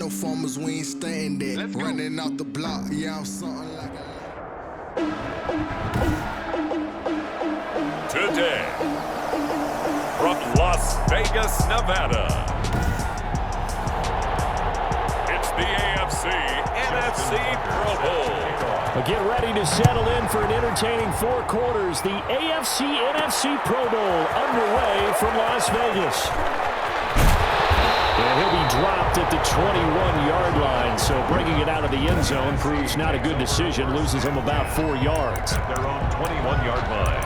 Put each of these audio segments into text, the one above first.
no farmers, we ain't staying there. Running out the block, yeah, I'm something like a... Today, from Las Vegas, Nevada, it's the AFC NFC Pro Bowl. But get ready to settle in for an entertaining 4 quarters. The AFC NFC Pro Bowl underway from Las Vegas. And he'll be dropped at the 21-yard line, so bringing it out of the end zone proves not a good decision. Loses him about 4 yards. At their own 21-yard line.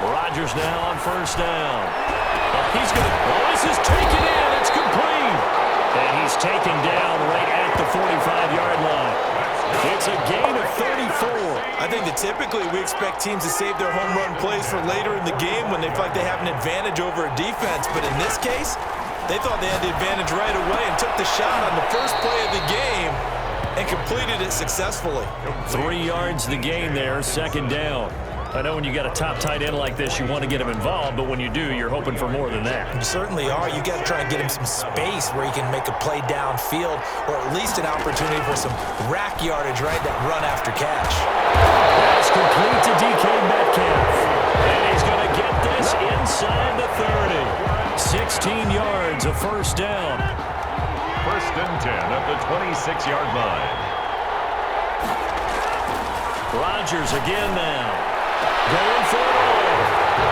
Rodgers now on first down. He's going to... Oh, this is taken in. It's complete. And he's taken down right at the 45-yard line. It's a gain of 34. I think that typically we expect teams to save their home run plays for later in the game when they feel like they have an advantage over a defense. But in this case, they thought they had the advantage right away and took the shot on the first play of the game and completed it successfully. 3 yards the gain there, second down. I know when you got a top tight end like this, you want to get him involved, but when you do, you're hoping for more than that. You certainly are. You got to try and get him some space where he can make a play downfield or at least an opportunity for some rack yardage, right? That run after catch. That's complete to DK Metcalf. And he's going to get this inside the 30. 16 yards, a first down. First and 10 at the 26-yard line. Rodgers again now. Going for it all.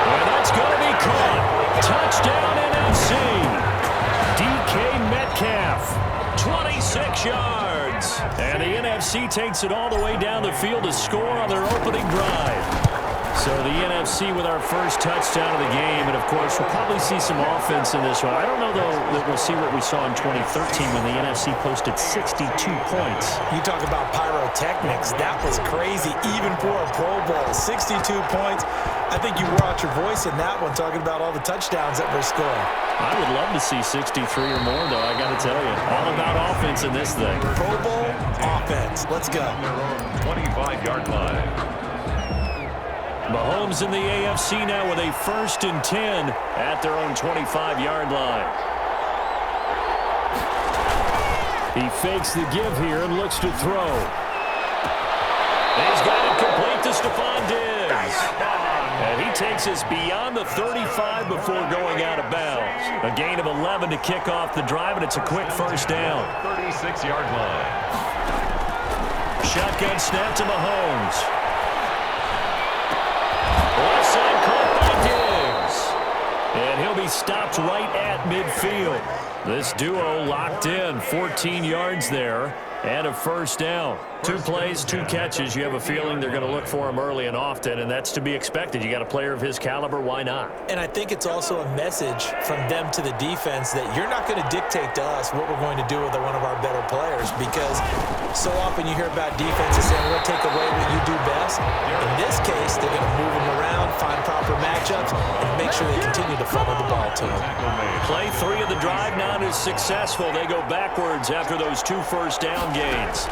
And that's going to be caught. Touchdown NFC. DK Metcalf. 26 yards. And the NFC takes it all the way down the field to score on their opening drive. So the NFC with our first touchdown of the game. And, of course, we'll probably see some offense in this one. I don't know, though, that we'll see what we saw in 2013 when the NFC posted 62 points. You talk about pyrotechnics. That was crazy, even for a Pro Bowl. 62 points. I think you wore out your voice in that one, talking about all the touchdowns that were scored. I would love to see 63 or more, though, I got to tell you. All about offense in this thing. Pro Bowl offense. Let's go. Their own 25-yard line. Mahomes in the AFC now with a first and 10 at their own 25-yard line. He fakes the give here and looks to throw. He's got it complete to Stephon Diggs. And he takes us beyond the 35 before going out of bounds. A gain of 11 to kick off the drive, and it's a quick first down. 36-yard line. Shotgun snap to Mahomes. Left side caught by Diggs. And he'll be stopped right at midfield. This duo locked in, 14 yards there, and a first down. 2 plays, 2 catches. You have a feeling they're going to look for him early and often, and that's to be expected. You got a player of his caliber, why not? And I think it's also a message from them to the defense that you're not going to dictate to us what we're going to do with one of our better players, because so often you hear about defenses saying, we'll take away what you do best. In this case, they're going to move him around, find proper matchups, and make sure they continue to funnel the ball to him. Play 3 of the drive not as successful. They go backwards after those 2 first down gains.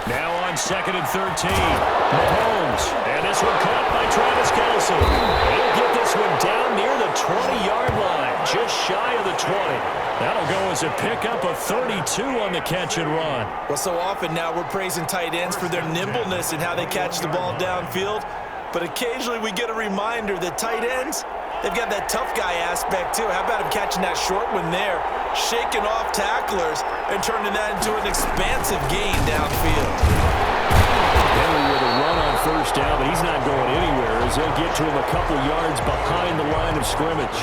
Now on 2nd and 13. Mahomes. And this one caught by Travis Kelce. He'll get this one down near the 20-yard line. Just shy of the 20. That'll go as a pickup of 32 on the catch and run. Well, so often now we're praising tight ends for their nimbleness and how they catch the ball downfield. But occasionally we get a reminder that tight ends, they've got that tough guy aspect too. How about him catching that short one there, shaking off tacklers, and turning that into an expansive gain downfield. Henry with a run on first down, but he's not going anywhere as they'll get to him a couple yards behind the line of scrimmage.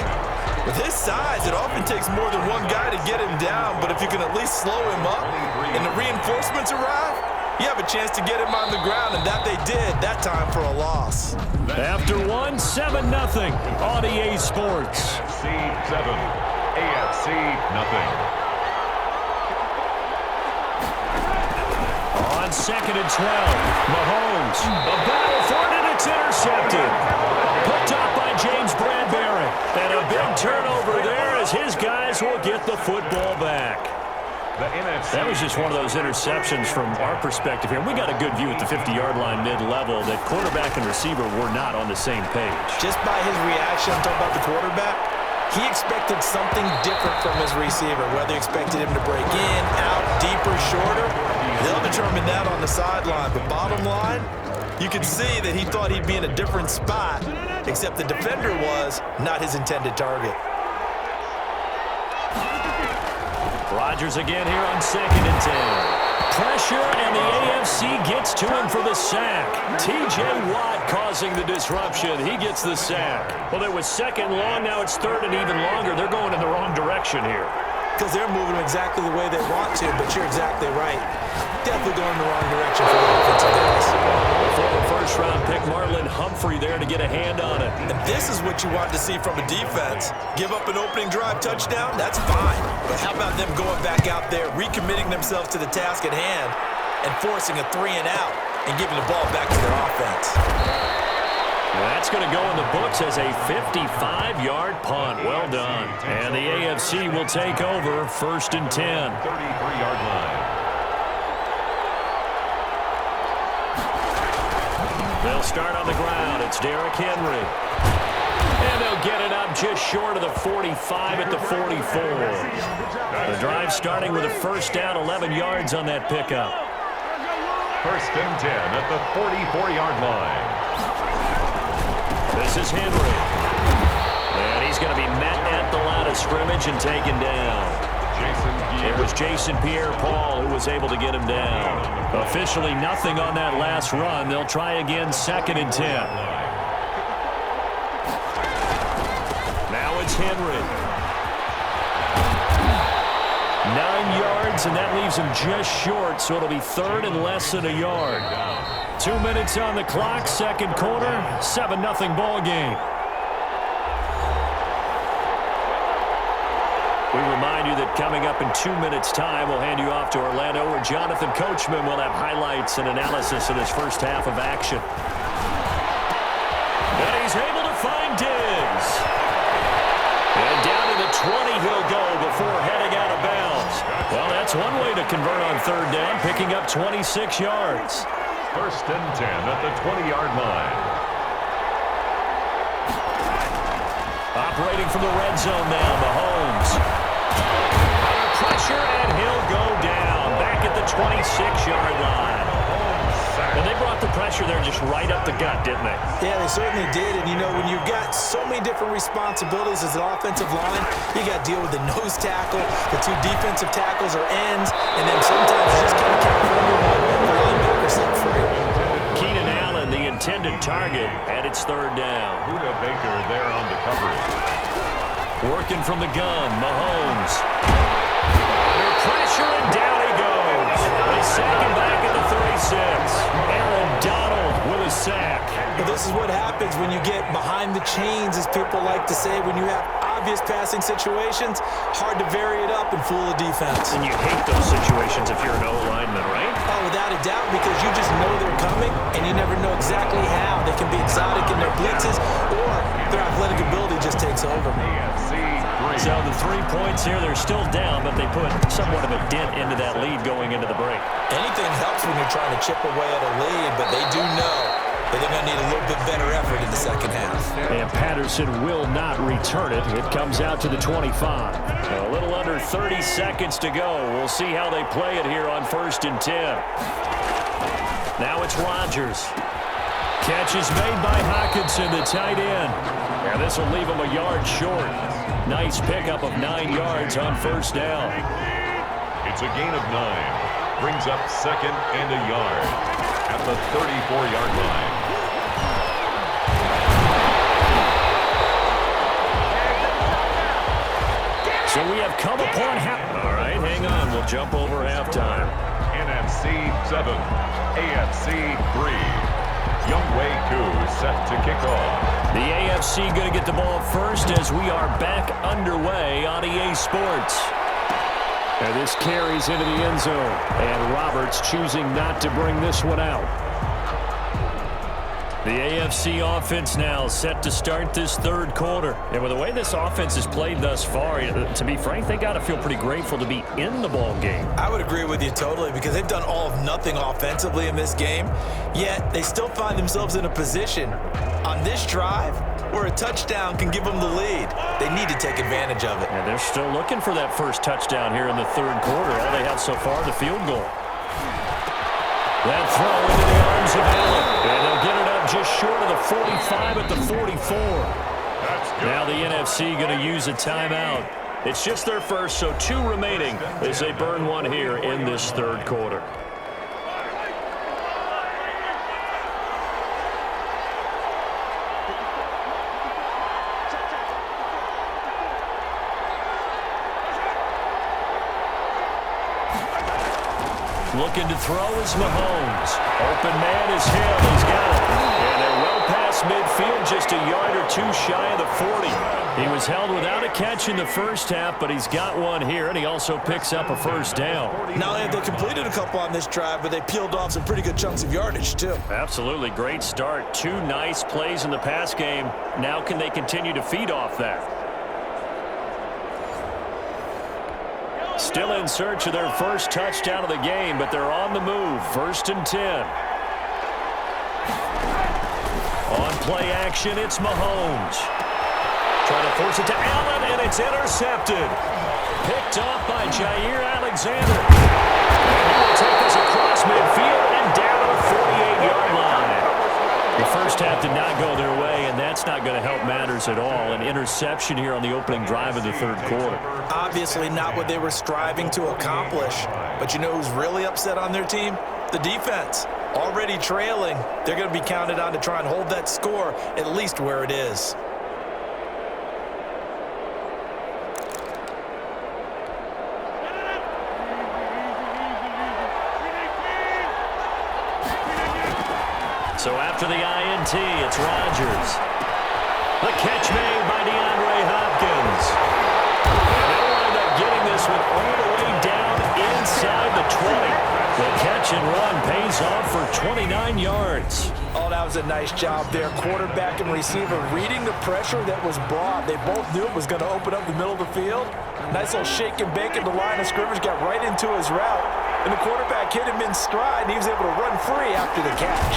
With his size, it often takes more than one guy to get him down, but if you can at least slow him up and the reinforcements arrive, you have a chance to get him on the ground, and that they did that time for a loss. After 1, 7-0 on EA Sports. AFC 7, AFC nothing. On 2nd and 12, Mahomes. A battle for it, and it's intercepted. Picked up by James Bradbury. And a big turnover there as his guys will get the football back. The NFC. That was just one of those interceptions from our perspective here. We got a good view at the 50-yard line mid-level that quarterback and receiver were not on the same page. Just by his reaction, I'm talking about the quarterback, he expected something different from his receiver, whether he expected him to break in, out, deeper, shorter. They'll determine that on the sideline. But bottom line, you could see that he thought he'd be in a different spot, except the defender was not his intended target. Rodgers again here on 2nd and 10. Pressure, and the AFC gets to him for the sack. T.J. Watt causing the disruption. He gets the sack. Well, it was 2nd long. Now it's 3rd and even longer. They're going in the wrong direction here. Because they're moving exactly the way they want to, but you're exactly right. Definitely going in the wrong direction for the offensive guys. Former first-round pick Marlon Humphrey there to get a hand on it. And this is what you want to see from a defense. Give up an opening drive touchdown, that's fine. But how about them going back out there, recommitting themselves to the task at hand, and forcing a 3-and-out and giving the ball back to their offense? That's going to go in the books as a 55-yard punt. Well done. And the AFC will take over 1st and 10. 33-yard line. They'll start on the ground. It's Derrick Henry. And they'll get it up just short of the 45 at the 44. The drive starting with a 1st down, 11 yards on that pickup. 1st and 10 at the 44-yard line. This is Henry. And he's going to be met at the line of scrimmage and taken down. It was Jason Pierre-Paul who was able to get him down. Officially nothing on that last run. They'll try again 2nd and 10. Now it's Henry. 9 yards, and that leaves him just short, so it'll be 3rd and less than a yard. 2 minutes on the clock, 2nd quarter, 7-0 ball game. We remind you that coming up in 2 minutes' time, we'll hand you off to Orlando, where Jonathan Coachman will have highlights and analysis of this first half of action. And he's able to find Diggs. And down to the 20 he'll go before heading out of bounds. Well, that's one way to convert on 3rd down, picking up 26 yards. 1st and 10 at the 20-yard line. Operating from the red zone now, Mahomes. Under pressure, and he'll go down. Back at the 26-yard line. And they brought the pressure there just right up the gut, didn't they? Yeah, they certainly did. And, you know, when you've got so many different responsibilities as an offensive line, you got to deal with the nose tackle, the 2 defensive tackles or ends, and then sometimes you just kind of count for the linebacker set free. Keenan Allen, the intended target, and it's 3rd down. Buda Baker there on the coverage. Working from the gun, Mahomes. Under pressure, and down he goes. They sack him back at the 36. Aaron Donald with a sack. But this is what happens when you get behind the chains, as people like to say, when you have obvious passing situations, hard to vary it up and fool the defense. And you hate those situations if you're an O-lineman, right? Oh, without a doubt, because you just know they're coming, and you never know exactly how. They can be exotic in their blitzes, or their athletic ability just takes over. So the 3 points here, they're still down, but they put somewhat of a dent into that lead going into the break. Anything helps when you're trying to chip away at a lead, but they do know that they're going to need a little bit better effort in the second half. And Patterson will not return it. It comes out to the 25. A little under 30 seconds to go. We'll see how they play it here on 1st and 10. Now it's Rodgers. Catch is made by Hockenson, the tight end. And this will leave him a yard short. Nice pickup of 9 yards on 1st down. It's a gain of 9. Brings up 2nd and a yard at the 34-yard line. So we have come upon All right, hang on. We'll jump over halftime. NFC 7, AFC 3. Younghoe Koo set to kick off. The AFC going to get the ball first as we are back underway on EA Sports. And this carries into the end zone. And Roberts choosing not to bring this one out. The AFC offense now set to start this third quarter. And with the way this offense has played thus far, to be frank, they got to feel pretty grateful to be in the ball game. I would agree with you totally because they've done all of nothing offensively in this game, yet they still find themselves in a position on this drive where a touchdown can give them the lead. They need to take advantage of it. And they're still looking for that first touchdown here in the third quarter. All they have so far, the field goal. That throw into the arms of Allen. And they'll get it up just short of the 45 at the 44. Now the NFC going to use a timeout. It's just their first, so 2 remaining as they burn one here in this third quarter. Looking to throw is Mahomes. Open man is Hill. He's got it. And they're well past midfield, just a yard or 2 shy of the 40. He was held without a catch in the first half, but he's got one here, and he also picks up a first down. Not only have they completed a couple on this drive, but they peeled off some pretty good chunks of yardage, too. Absolutely. Great start. 2 nice plays in the pass game. Now can they continue to feed off that? Still in search of their first touchdown of the game, but they're on the move. 1st and 10. On play action, it's Mahomes. Trying to force it to Allen, and it's intercepted. Picked off by Jair Alexander. And he will take this across midfield and down to the 48-yard line. The first half did not go their way, and that's not going to help matters at all. An interception here on the opening drive of the third quarter. Obviously not what they were striving to accomplish. But you know who's really upset on their team? The defense. Already trailing. They're going to be counted on to try and hold that score at least where it is. So after the INT, it's Rodgers. The catch made by DeAndre Hopkins. And they'll wind up getting this one all the way down inside the 20. The catch and run pays off for 29 yards. Oh, that was a nice job there. Quarterback and receiver reading the pressure that was brought. They both knew it was going to open up the middle of the field. Nice little shake and bake at the line of scrimmage, got right into his route. And the quarterback hit him in stride, and he was able to run free after the catch.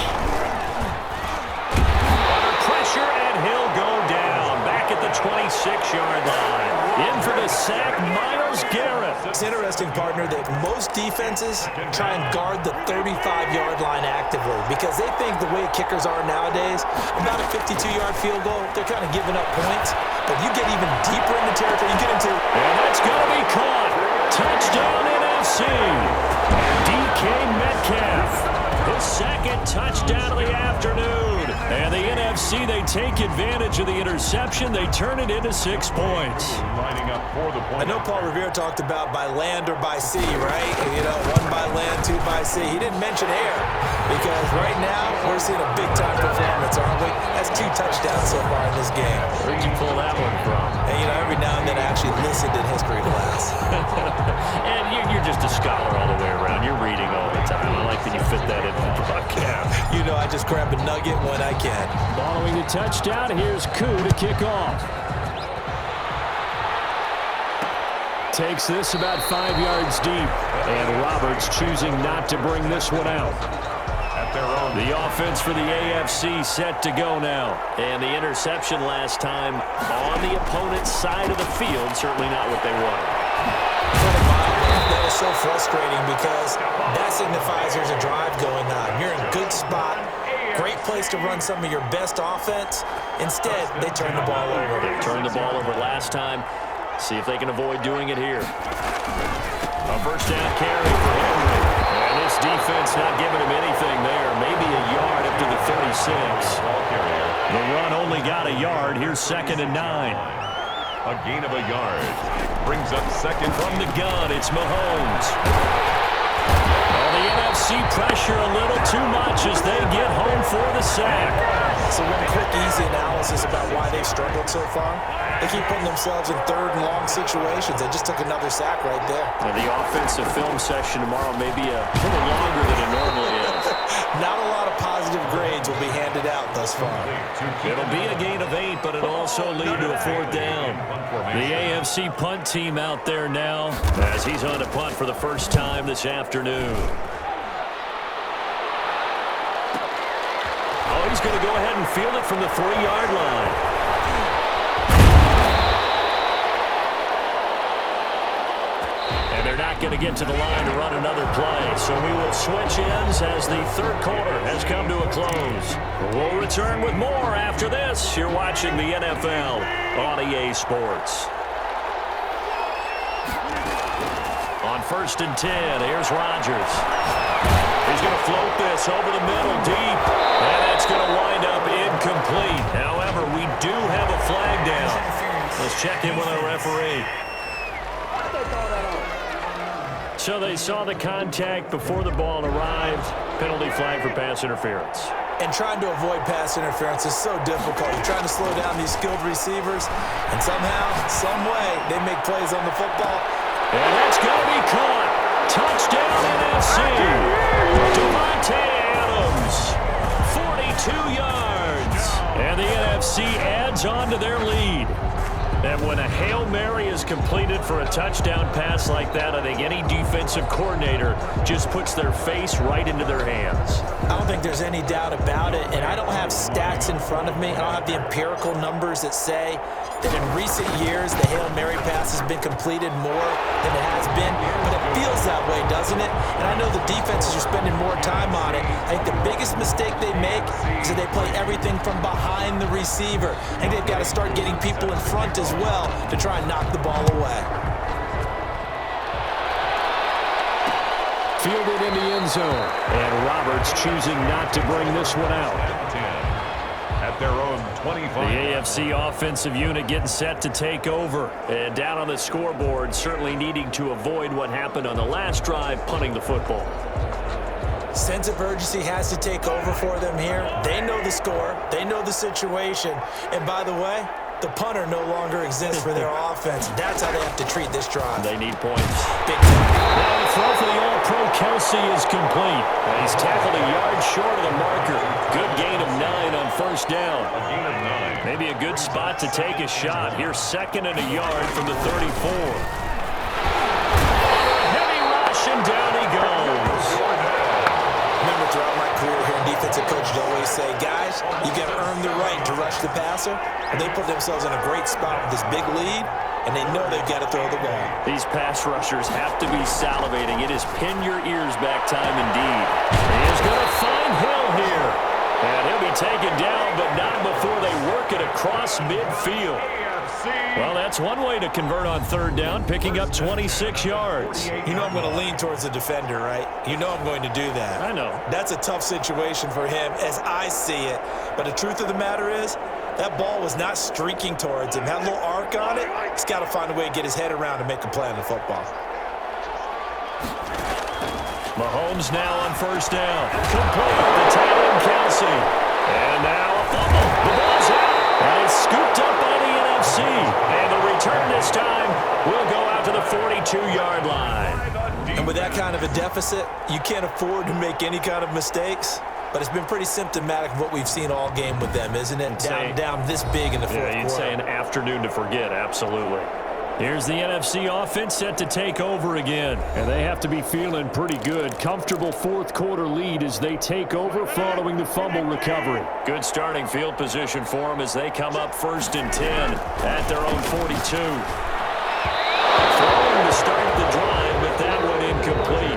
Pressure, and he'll go down back at the 26-yard line. In for the sack, Myles Garrett. It's interesting, partner, that most defenses try and guard the 35-yard line actively because they think the way kickers are nowadays, about a 52-yard field goal, they're kind of giving up points. But you get even deeper in the territory, you get into... And that's going to be caught. Touchdown NFC. DK Metcalf. His second touchdown of the afternoon. And the NFC, they take advantage of the interception. They turn it into 6 points. Lining up for the point. I know Paul Revere talked about by land or by sea, right? You know, 1 by land, 2 by sea. He didn't mention air because right now we're seeing a big-time performance, aren't we? That's 2 touchdowns so far in this game. Where'd you pull that one from? And, you know, every now and then I actually listened in history class. And you're just a scholar all the way around. You're reading all the time. I like that you fit that in the broadcast. You know, I just grab a nugget when I can. Following the touchdown, here's Koo to kick off. Takes this about 5 yards deep. And Roberts choosing not to bring this one out. At their own. The offense for the AFC set to go now. And the interception last time on the opponent's side of the field. Certainly not what they wanted. That is so frustrating because that signifies there's a drive going on. You're in a good spot. Great place to run some of your best offense. Instead, they turn the ball over. They turned the ball over last time. See if they can avoid doing it here. A first down carry for Henry. And this defense not giving him anything there. Maybe a yard up to the 36. The run only got a yard. Here's 2nd and 9. A gain of a yard. Brings up second. From the gun, it's Mahomes. Oh, the NFC pressure a little too much as they get home for the sack. So one quick, easy analysis about why they've struggled so far. They keep putting themselves in 3rd and long situations. They just took another sack right there. Now, the offensive film session tomorrow may be a little longer than it normally is. Not a lot of positive grades will be handed out thus far. It'll be a gain of 8, but it'll also lead to a 4th down. The AFC punt team out there now as he's on to punt for the first time this afternoon. Oh, he's going to go ahead and field it from the 3-yard line. And they're not going to get to the line to run another play. So we will switch ends as the third quarter has come to a close. We'll return with more after this. You're watching the NFL on EA Sports. On 1st and 10, here's Rodgers. He's going to float this over the middle deep. And that's going to wind up incomplete. However, we do have a flag down. Let's check in with our referee. So they saw the contact before the ball arrived. Penalty flag for pass interference. And trying to avoid pass interference is so difficult. You're trying to slow down these skilled receivers, and somehow, some way, they make plays on the football. And that's going to be caught. Touchdown NFC. Devontae Adams, 42 yards. And the NFC adds on to their lead. And when a Hail Mary is completed for a touchdown pass like that, I think any defensive coordinator just puts their face right into their hands. I don't think there's any doubt about it, and I don't have stats in front of me. I don't have the empirical numbers that say that in recent years the Hail Mary pass has been completed more than it has been, but it feels that way, doesn't it? And I know the defenses are spending more time on it. I think the biggest mistake they make is that they play everything from behind the receiver. I think they've got to start getting people in front as well to try and knock the ball away. Fielded in the end zone. And Roberts choosing not to bring this one out. At their own 25. The AFC offensive unit getting set to take over. And down on the scoreboard, certainly needing to avoid what happened on the last drive, punting the football. Sense of urgency has to take over for them here. They know the score. They know the situation. And by the way, the punter no longer exists for their offense. That's how they have to treat this drive. They need points. Big time. Now the throw for the All-Pro Kelsey is complete. He's tackled a yard short of the marker. Good gain of 9 on 1st down. A gain of 9. Maybe a good spot to take a shot. Here's 2nd and a yard from the 34. Heavy rush, and down he goes. Remember, throughout my career here in defensive coaches always say, guys, you got to earn the right to rush the passer. And they put themselves in a great spot with this big lead, and they know they've got to throw the ball. These pass rushers have to be salivating. It is pin your ears back time indeed. He's going to find Hill here. And he'll be taken down, but not before they work it across midfield. Well, that's one way to convert on 3rd down, picking up 26 yards. You know I'm going to lean towards the defender, right? You know I'm going to do that. I know. That's a tough situation for him as I see it. But the truth of the matter is, that ball was not streaking towards him. Had a little arc on it. He's got to find a way to get his head around and make a play on the football. Mahomes now on 1st down. Complete the tight end Kelsey. And now a fumble. The ball's out. And it's scooped up by the NFC. And the return this time will go out to the 42-yard line. And with that kind of a deficit, you can't afford to make any kind of mistakes. But it's been pretty symptomatic of what we've seen all game with them, isn't it? Down this big in the fourth quarter. Yeah, you'd say an afternoon to forget, absolutely. Here's the NFC offense set to take over again. And they have to be feeling pretty good. Comfortable 4th quarter lead as they take over following the fumble recovery. Good starting field position for them as they come up 1st and 10 at their own 42. Throwing to start the drive, but that one incomplete.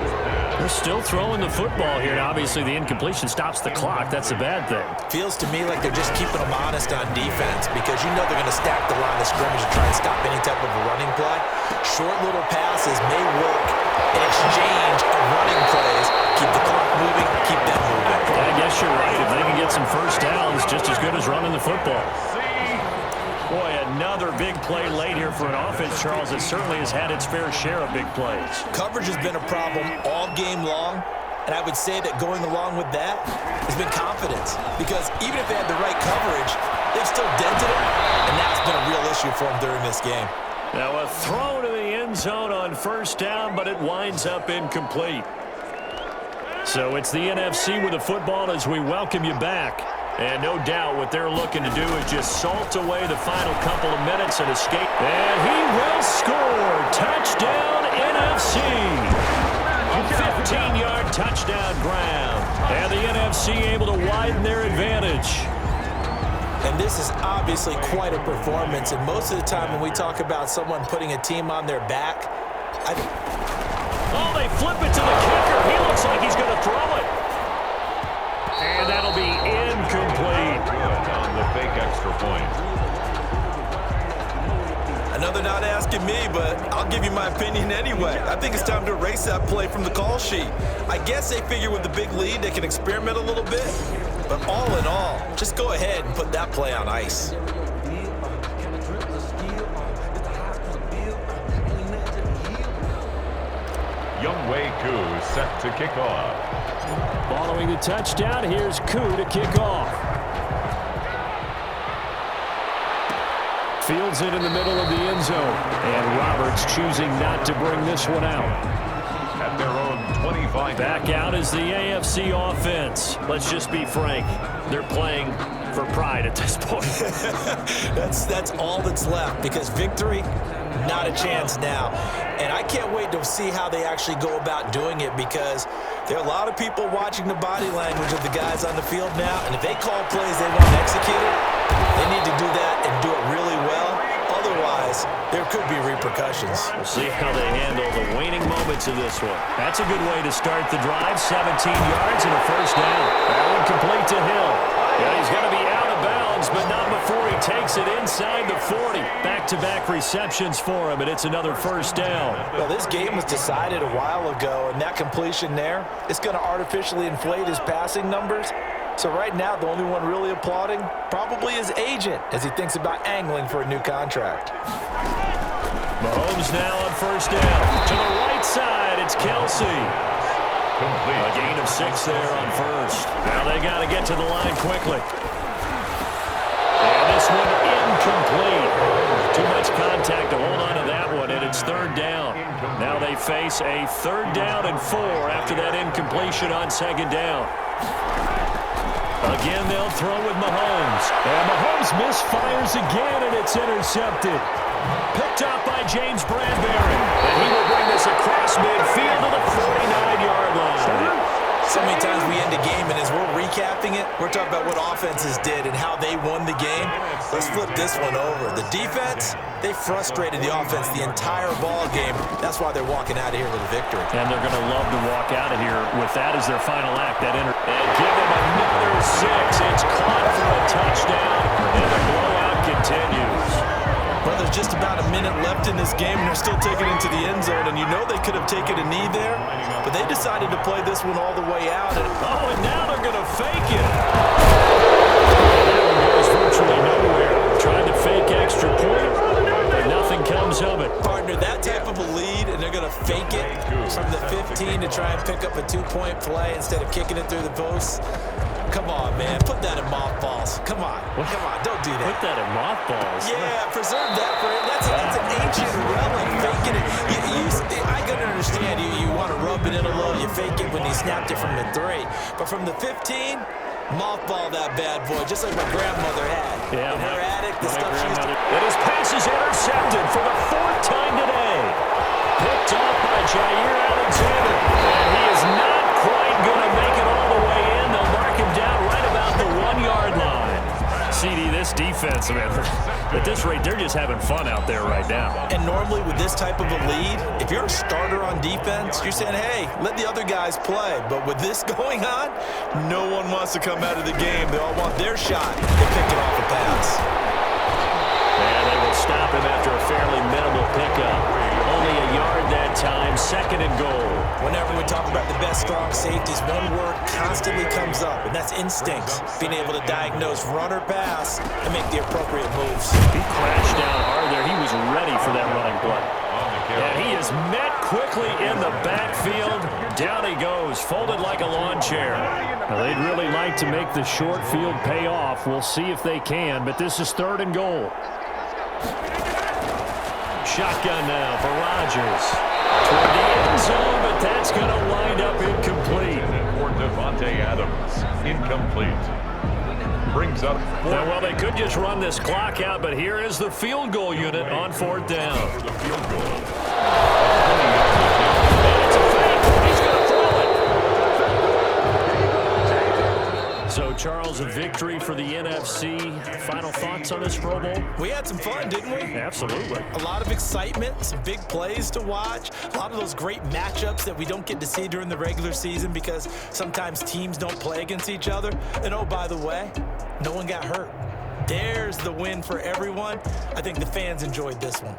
They're still throwing the football here. Now, obviously, the incompletion stops the clock. That's a bad thing. Feels to me like they're just keeping them honest on defense because you know they're going to stack the line of scrimmage and try and stop any type of a running play. Short little passes may work in exchange of running plays. Keep the clock moving, keep them moving. I guess you're right. If they can get some 1st downs, just as good as running the football. Boy, another big play late here for an offense, Charles, that certainly has had its fair share of big plays. Coverage has been a problem all game long, and I would say that going along with that has been confidence. Because even if they had the right coverage, they've still dented it, and that's been a real issue for them during this game. Now a throw to the end zone on 1st down, but it winds up incomplete. So it's the NFC with the football as we welcome you back. And no doubt what they're looking to do is just salt away the final couple of minutes and escape. And he will score. Touchdown, NFC. 15-yard touchdown grab. And the NFC able to widen their advantage. And this is obviously quite a performance. And most of the time when we talk about someone putting a team on their back, oh, they flip it to the kicker. He looks like he's going to throw it. And that'll be incomplete. Good on the fake extra point. I know they're not asking me, but I'll give you my opinion anyway. I think it's time to erase that play from the call sheet. I guess they figure with the big lead they can experiment a little bit. But all in all, just go ahead and put that play on ice. Younghoe Koo set to kick off. Following the touchdown, here's Koo to kick off. Fields it in the middle of the end zone. And Roberts choosing not to bring this one out. At their own 25. Back out is the AFC offense. Let's just be frank. They're playing for pride at this point. That's all that's left, because victory, not a chance now. And I can't wait to see how they actually go about doing it, because there are a lot of people watching the body language of the guys on the field now, and if they call plays they want executed, they need to do that and do it really well. Otherwise, there could be repercussions. We'll see how they handle the waning moments of this one. That's a good way to start the drive. 17 yards and a first down. That one complete to Hill. Yeah, he's going to be out of bounds, but not before he takes it inside the 40. Back-to-back receptions for him, and it's another first down. Well, this game was decided a while ago, and that completion there, it's going to artificially inflate his passing numbers. So right now, the only one really applauding probably his agent as he thinks about angling for a new contract. Mahomes now on first down. To the right side, it's Kelsey. Complete. A gain of 6 there on first. Now they got to get to the line quickly. And this one incomplete. Too much contact to hold on to that one, and it's third down. Now they face a 3rd down and 4 after that incompletion on 2nd down. Again, they'll throw with Mahomes. And Mahomes misfires again, and it's intercepted. Picked up by James Bradbury. And he will bring this across midfield to the 49-yard line. So many times we end a game, and as we're recapping it, we're talking about what offenses did and how they won the game. Let's flip this one over. The defense, they frustrated the offense the entire ball game. That's why they're walking out of here with a victory. And they're going to love to walk out of here with that as their final act. And give them another 6. It's caught for a touchdown, and the blowout continues. Well, there's just about a minute left in this game, and they're still taking it into the end zone. And you know they could have taken a knee there, but they decided to play this one all the way out. And now they're going to fake it. That one goes virtually nowhere. Trying to fake extra point, but nothing comes of it. Partner, that type of a lead, and they're going to fake it from the 15 to try and pick up a 2-point play instead of kicking it through the post. Come on, man. Put that in mothballs. Come on. Come on. Don't do that. Put that in mothballs. Yeah, preserve that for it. That's an ancient relic. Faking it. I can understand you want to rub it in a little. You fake it when he snapped it from the 3. But from the 15, mothball that bad boy, just like my grandmother had. Yeah, in her attic, the stuff she used to... And his pass is intercepted for the 4th time today. Picked off by Jair Alexander. And he is not quite going to make it all the way in. They'll mark him down right about the 1-yard line. CD, this defense, man, at this rate, they're just having fun out there right now. And normally with this type of a lead, if you're a starter on defense, you're saying, hey, let the other guys play. But with this going on, no one wants to come out of the game. They all want their shot. They pick it off the pass. And they will stop him after a fairly minimal pickup. Only a yard that time, 2nd and goal. Whenever we talk about the best strong safeties, one word constantly comes up, and that's instincts. Being able to diagnose run or pass and make the appropriate moves. He crashed down hard there. He was ready for that running play. And he is met quickly in the backfield. Down he goes, folded like a lawn chair. Now, they'd really like to make the short field pay off. We'll see if they can, but this is 3rd and goal. Shotgun now for Rodgers. Toward the end zone, but that's going to wind up incomplete. Devontae Adams, incomplete. Brings up Now, well, they could just run this clock out, but here is the field goal unit on 4th down. for the field goal. It's a fake. He's going to throw it. So, Charles, a victory for the NFC. Final thoughts on this Pro Bowl? We had some fun, didn't we? Absolutely. A lot of excitement, some big plays to watch, a lot of those great matchups that we don't get to see during the regular season because sometimes teams don't play against each other. And oh, by the way, no one got hurt. There's the win for everyone. I think the fans enjoyed this one.